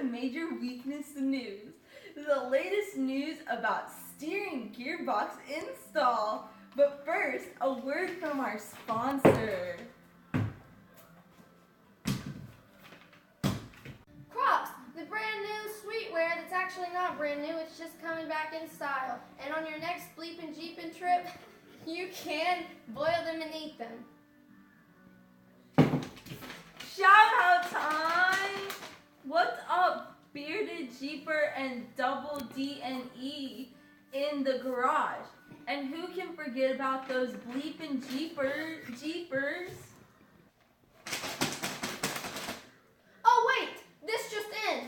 to Major Weakness News, the latest news about steering gearbox install. But first, a word from our sponsor. Crocs, the brand new sweetwear that's actually not brand new, it's just coming back in style. And on your next bleepin' jeepin' trip, you can boil them and eat them. Shout out time! What's up, Bearded Jeeper and Double D and E in the garage? And who can forget about those bleepin' Jeepers? Oh wait, this just in.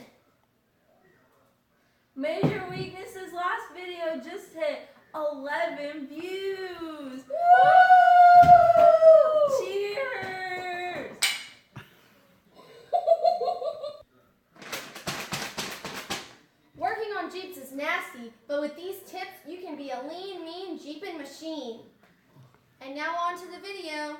Major Weakness's last video just hit 11 views. Woo! Cheers! Working on Jeeps is nasty, but with these tips, you can be a lean, mean Jeepin' machine. And now on to the video.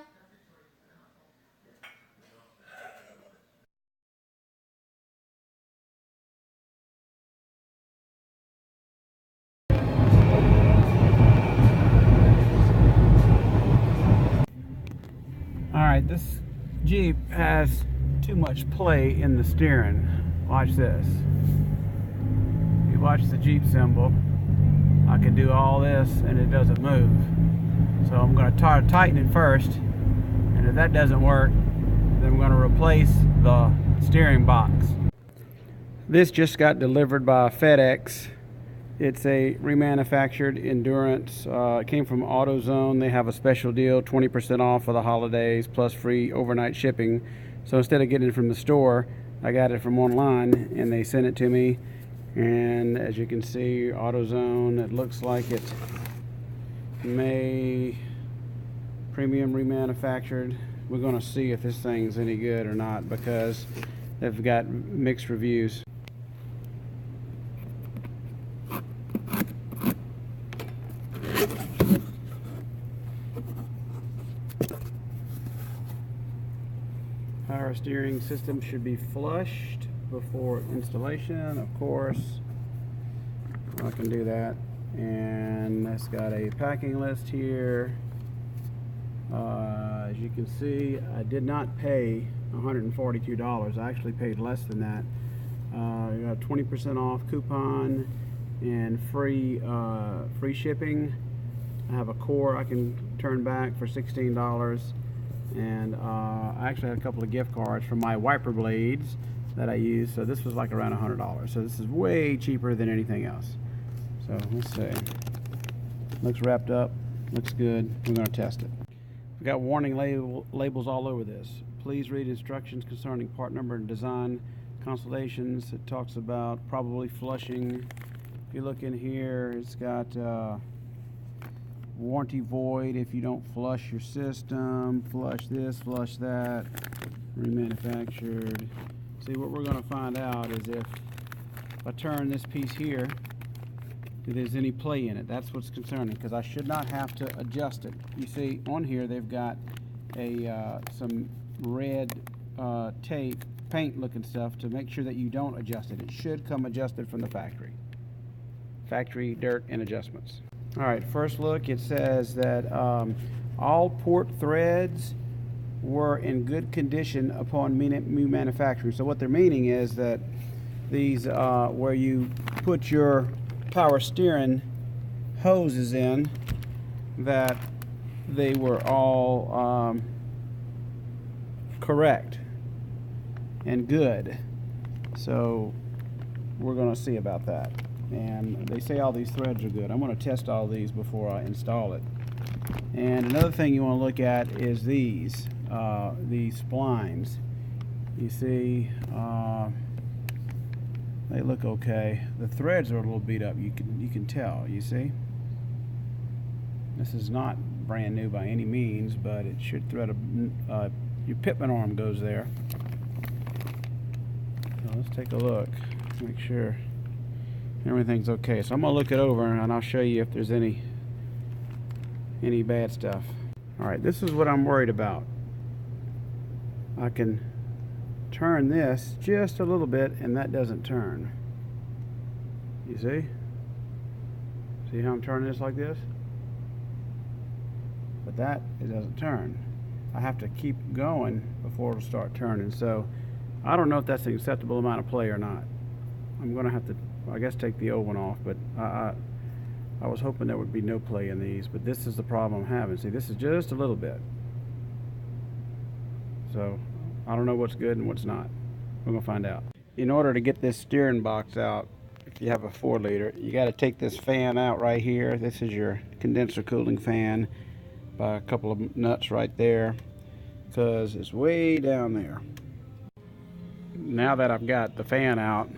Alright, this Jeep has too much play in the steering. Watch this. If you watch the Jeep symbol, I can do all this and it doesn't move. So I'm going to try to tighten it first, and if that doesn't work, then I'm going to replace the steering box. This just got delivered by FedEx. It's a remanufactured Endurance. It came from AutoZone. They have a special deal, 20% off for the holidays plus free overnight shipping. So instead of getting it from the store, I got it from online and they sent it to me. And as you can see, AutoZone, it looks like it may premium remanufactured. We're going to see if this thing's any good or not because they've got mixed reviews. Power steering system should be flushed before installation, of course. I can do that. And it's got a packing list here. As you can see, I did not pay $142. I actually paid less than that. You got 20% off coupon and free shipping. I have a core I can turn back for $16. And I actually had a couple of gift cards for my wiper blades that I use. So this was like around $100. So this is way cheaper than anything else. So let's see. Looks wrapped up. Looks good. We're going to test it. We've got warning labels all over this. Please read instructions concerning part number and design consultations. It talks about probably flushing. If you look in here, it's got warranty void if you don't flush your system, flush this, flush that, remanufactured. See, what we're going to find out is if I turn this piece here, if there's any play in it. That's what's concerning, because I should not have to adjust it. You see, on here they've got a some red tape, paint looking stuff to make sure that you don't adjust it. It should come adjusted from the factory. Factory dirt and adjustments. Alright, first look, it says that all port threads were in good condition upon new manufacturing. So what they're meaning is that these, where you put your power steering hoses in, that they were all correct and good. So we're going to see about that. And they say all these threads are good. I'm going to test all these before I install it. And another thing you want to look at is these splines. You see, they look okay. The threads are a little beat up. You can tell. You see, this is not brand new by any means, but it should thread your pitman arm goes there. So let's take a look. Make sure everything's okay. So I'm gonna look it over and I'll show you if there's any bad stuff. All right, this is what I'm worried about. I can turn this just a little bit and that doesn't turn. You see? See how I'm turning this like this? But that, it doesn't turn. I have to keep going before it'll start turning. So I don't know if that's an acceptable amount of play or not. I'm gonna have to, I guess, take the old one off, but I was hoping there would be no play in these, but this is the problem I'm having. See, this is just a little bit. So I don't know what's good and what's not. We're gonna find out. In order to get this steering box out, if you have a 4-liter, you got to take this fan out right here. This is your condenser cooling fan by a couple of nuts right there, because it's way down there. Now that I've got the fan out,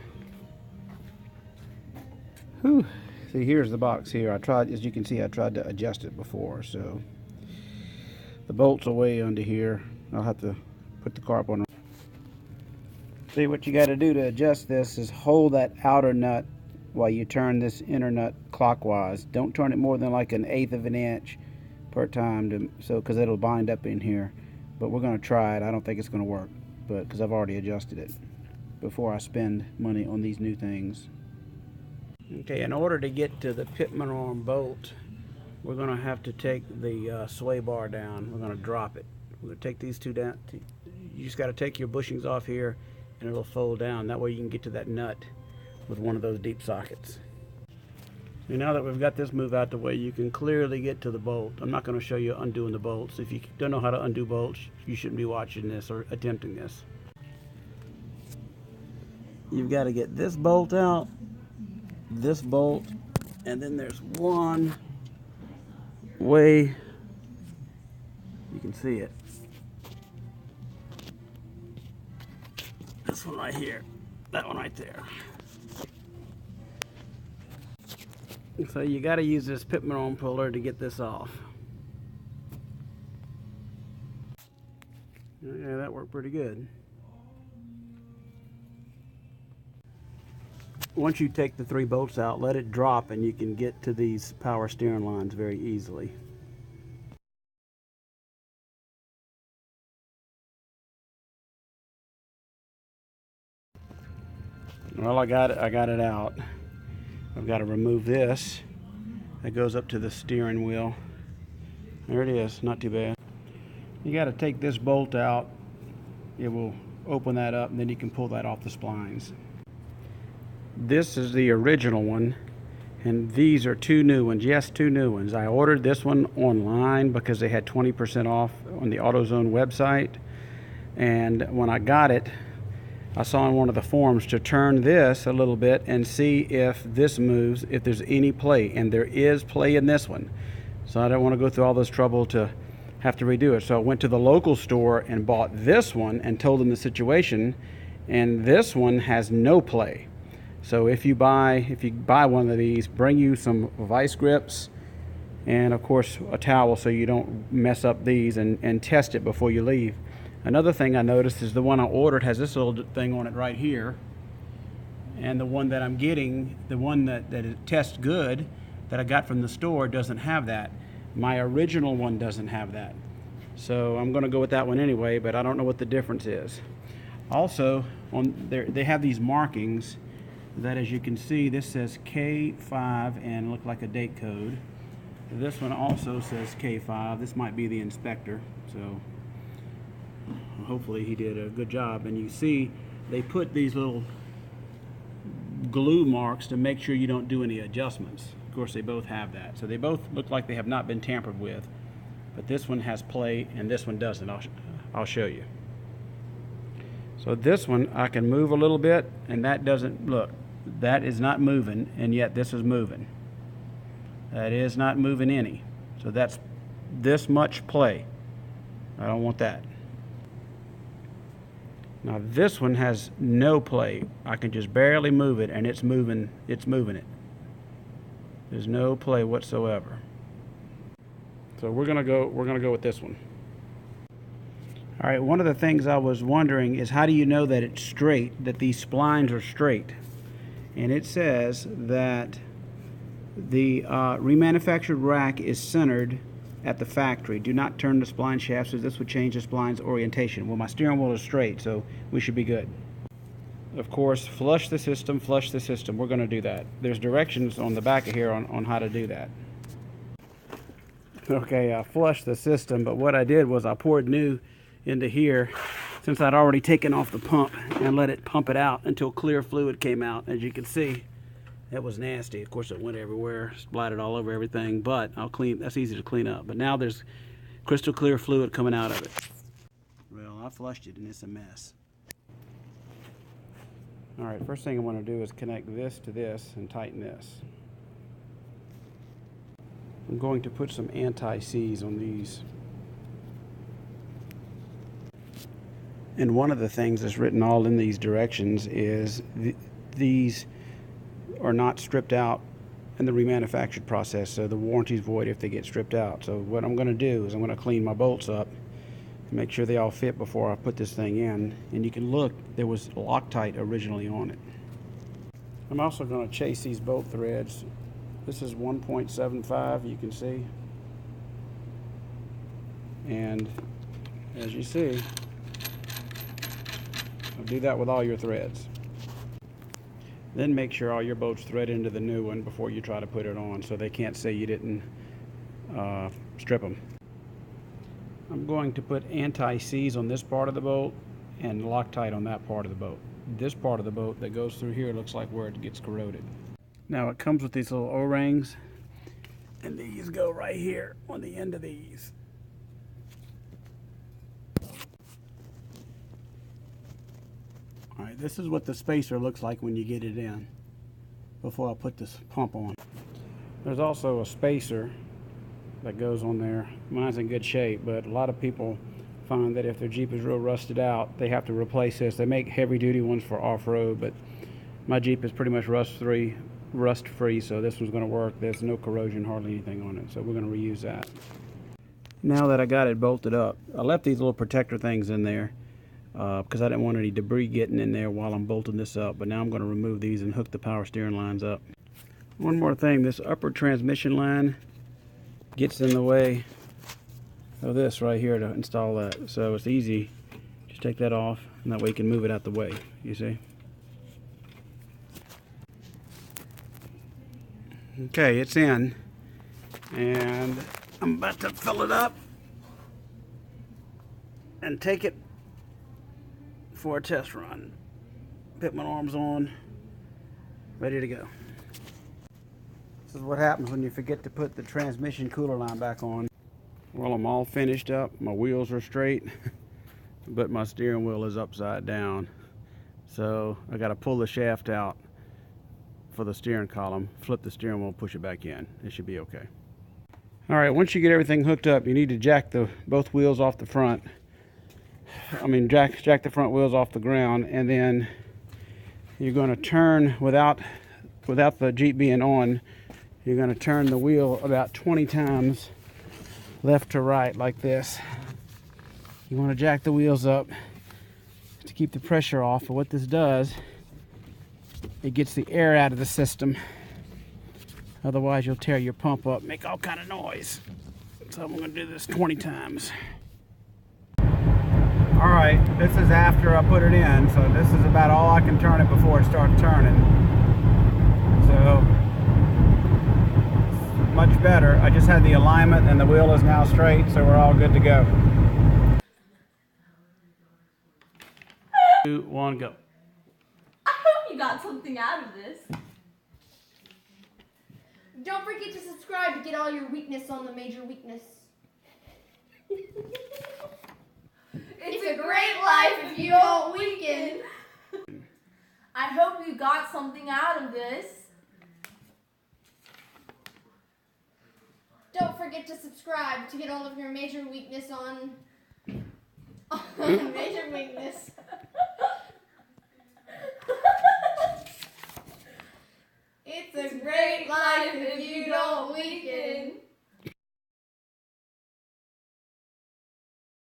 whew, see, here's the box here. I tried, as you can see, I tried to adjust it before, so the bolts are way under here. I'll have to put the carb on. See, what you got to do to adjust this is hold that outer nut while you turn this inner nut clockwise. Don't turn it more than like 1/8 of an inch per time, because it'll bind up in here. But we're going to try it. I don't think it's going to work, but because I've already adjusted it before I spend money on these new things. Okay, in order to get to the pitman arm bolt, we're going to have to take the sway bar down. We're going to drop it. We're going to take these two down. You just got to take your bushings off here and it'll fold down. That way you can get to that nut with one of those deep sockets. So now that we've got this move out the way, you can clearly get to the bolt. I'm not going to show you undoing the bolts. If you don't know how to undo bolts, you shouldn't be watching this or attempting this. You've got to get this bolt out, this bolt, and then there's one way, you can see it. This one right here, that one right there. So you got to use this pitman arm puller to get this off. Yeah, that worked pretty good. Once you take the 3 bolts out, let it drop and you can get to these power steering lines very easily. Well, I got it out. I've got to remove this. That goes up to the steering wheel. There it is, not too bad. You got to take this bolt out. It will open that up and then you can pull that off the splines. This is the original one, and these are 2 new ones. Yes, 2 new ones. I ordered this one online because they had 20% off on the AutoZone website, and when I got it, I saw on one of the forums to turn this a little bit and see if this moves, if there's any play, and there is play in this one. So I don't want to go through all this trouble to have to redo it. So I went to the local store and bought this one and told them the situation, and this one has no play. So if you buy one of these, bring you some vice grips and of course a towel so you don't mess up these, and test it before you leave. Another thing I noticed is the one I ordered has this little thing on it right here, and the one that I'm getting, the one that tests good that I got from the store, doesn't have that. My original one doesn't have that. So I'm going to go with that one anyway, but I don't know what the difference is. Also, on there they have these markings that, as you can see, this says K5 and look like a date code. This one also says K5. This might be the inspector, so hopefully he did a good job. And you see they put these little glue marks to make sure you don't do any adjustments. Of course, they both have that, so they both look like they have not been tampered with, but this one has play and this one doesn't. I'll show you. So this one I can move a little bit, and that doesn't, look, that is not moving, and yet this is moving. That is not moving any. So that's this much play. I don't want that. Now this one has no play. I can just barely move it, and it's moving it. There's no play whatsoever. So we're gonna go with this one. All right, one of the things I was wondering is, how do you know that it's straight, that these splines are straight? And it says that the remanufactured rack is centered at the factory. Do not turn the spline shafts, as this would change the spline's orientation. Well, my steering wheel is straight, so we should be good. Of course, flush the system, flush the system. We're going to do that. There's directions on the back of here on how to do that. Okay, I flushed the system, but what I did was I poured new into here, since I'd already taken off the pump, and let it pump it out until clear fluid came out. As you can see, it was nasty. Of course, it went everywhere, splattered all over everything, but I'll clean. That's easy to clean up. But now there's crystal clear fluid coming out of it. Well, I flushed it and it's a mess. All right, first thing I want to do is connect this to this and tighten this. I'm going to put some anti-seize on these. And one of the things that's written all in these directions is these are not stripped out in the remanufactured process, so the warranty's void if they get stripped out. So what I'm going to do is I'm going to clean my bolts up and make sure they all fit before I put this thing in. And you can look, there was Loctite originally on it. I'm also going to chase these bolt threads. This is 1.75, you can see. And as you see, I'll do that with all your threads. Then make sure all your bolts thread into the new one before you try to put it on, so they can't say you didn't strip them. I'm going to put anti-seize on this part of the bolt and Loctite on that part of the bolt. This part of the bolt that goes through here looks like where it gets corroded. Now it comes with these little O-rings, and these go right here on the end of these. Alright, this is what the spacer looks like when you get it in before I put this pump on. There's also a spacer that goes on there. Mine's in good shape, but a lot of people find that if their Jeep is real rusted out, they have to replace this. They make heavy duty ones for off-road, but my Jeep is pretty much rust-free, so this one's going to work. There's no corrosion, hardly anything on it, so we're going to reuse that. Now that I got it bolted up, I left these little protector things in there because I didn't want any debris getting in there while I'm bolting this up, but now I'm going to remove these and hook the power steering lines up. One more thing, this upper transmission line gets in the way of this right here to install that, so it's easy. Just take that off, and that way you can move it out the way, you see. Okay, it's in, and I'm about to fill it up and take it for a test run. Put my arms on, ready to go. This is what happens when you forget to put the transmission cooler line back on. Well, I'm all finished up. My wheels are straight, but my steering wheel is upside down. So I got to pull the shaft out for the steering column, flip the steering wheel, push it back in. It should be okay. All right, once you get everything hooked up, you need to jack both wheels off the front. Jack the front wheels off the ground, and then you're going to turn without the Jeep being on. You're going to turn the wheel about 20 times left to right like this. You want to jack the wheels up to keep the pressure off. And what this does, it gets the air out of the system. Otherwise you'll tear your pump up, make all kind of noise. So I'm going to do this 20 times. Alright, this is after I put it in, so this is about all I can turn it before it starts turning. So, much better. I just had the alignment and the wheel is now straight, so we're all good to go. 2, 1, go. I hope you got something out of this. Don't forget to subscribe to get all your weakness on the major weakness. It's a great life if you don't weaken. I hope you got something out of this. Don't forget to subscribe to get all of your major weakness on major weakness.